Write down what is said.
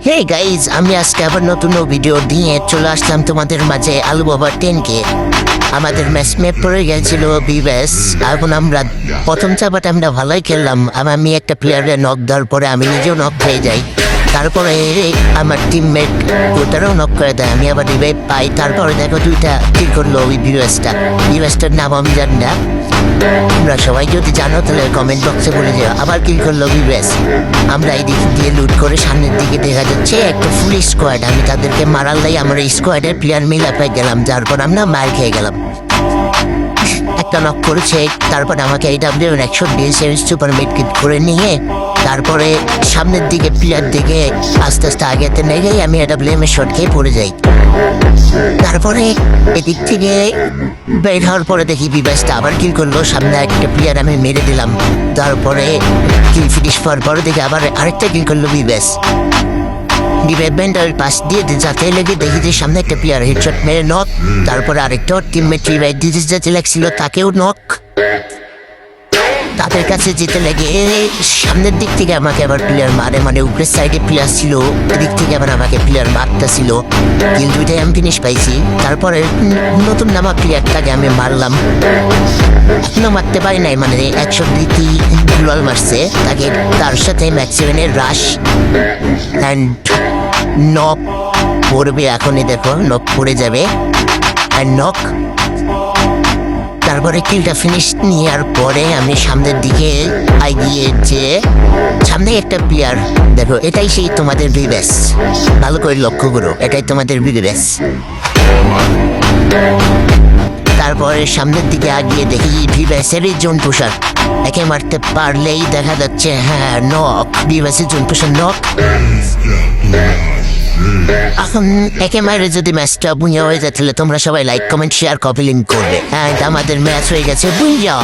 Hey guys, আমি আজকে আবার নতুন ভিডিও দিয়ে চলে আসলাম তোমাদের মাঝে। আলু বাবা 10K আমাদের ম্যাচ ম্যাপ পড়ে গেছিল বিবেস। এখন আমরা প্রথম চাপাটা আমরা ভালোই খেললাম। আমি একটা প্লেয়ারের নক দেওয়ার পরে আমি নিজেও নক খেয়ে যাই। তারপরে আমার টিমমেট ওটারও নক করে দেয়, আমি আবার রিভাইভ পাই। তারপরে দেখো দুইটা কি করলো ওই বিবেসটার নাম আমি জানি না। তোমরা সবাই যদি জানো তাহলে কমেন্ট বক্সে বলে যাও আবার কি করলো বিবেস। আমরা এই দিক দিয়ে লুট করে সামনের দিকে দেখা যাচ্ছে একটা ফুল স্কোয়াড। আমি তাদেরকে মারার লাই আমার স্কোয়াডের প্লেয়ার মিলাপে গেলাম, যার পর আমরা মার খেয়ে গেলাম। একটা নক করেছে, তারপর আমাকে AW 100 সুপার মেডকিট করে নিয়ে তারপরে সামনের দিকে প্লেয়ার দিকে আস্তে আস্তে আগেতে নিয়ে গিয়ে আমি AW শট খেয়ে পড়ে যাই। তারপরে এদিক থেকে বের হওয়ার পরে দেখি বিবেসটা আবার কিল করলো, সামনে একটা প্লেয়ার আমি মেরে দিলাম। তারপরে কিল ফিনিশ পাওয়ার পরে দেখি আবার আরেকটা কিল করলো বিবেস। ডিপার্টমেন্টের পাশ দিয়ে যাতে লেগে দেখি যে সামনে একটা প্লেয়ার হেডশট মেরে নক। তারপরে আরেকটা টিমমেট রিভাইভ দিতে যেতে লাগছিল, তাকেও নক। তাদের কাছে যেতে লেগে সামনের দিক থেকে আমাকে আবার প্লেয়ার মারে, মানে উপরের সাইডে প্লেয়ার ছিল, এদিক থেকে আবার আমাকে প্লেয়ার মারতেছিল। কিল দুইটাই আমি ফিনিশ পাইছি। তারপরে নতুন নামা প্লেয়ারটাকে আমি মারলাম, এখনো মারতে পারি নাই, মানে 102টি গুলাল মারছে তাকে। তার সাথে ম্যাক্স 7-এর রাশ অ্যান্ড নক পড়বে। এখনই দেখো নক পড়ে যাবে অ্যান্ড নক। তারপরে কিলটা ফিনিশ নেওয়ার পরে আমি সামনের দিকে এগিয়ে যে সামনে একটা প্লেয়ার দেখো, এটাই সেই তোমাদের বিবেস। ভালো করে লক্ষ্য করো, এটাই তোমাদের বিবেস। তারপরে সামনের দিকে আগিয়ে দেখি বিবেসেরই জোন পুষার, একে মারতে পারলেই দেখা যাচ্ছে হ্যাঁ নক, বিবেসের জোন পুষার নক। এখন একে মারে যদি ম্যাচটা বুঝা হয়ে যায় তাহলে তোমরা সবাই like comment share copy link করবে। আমাদের ম্যাচ হয়ে গেছে বুঝা।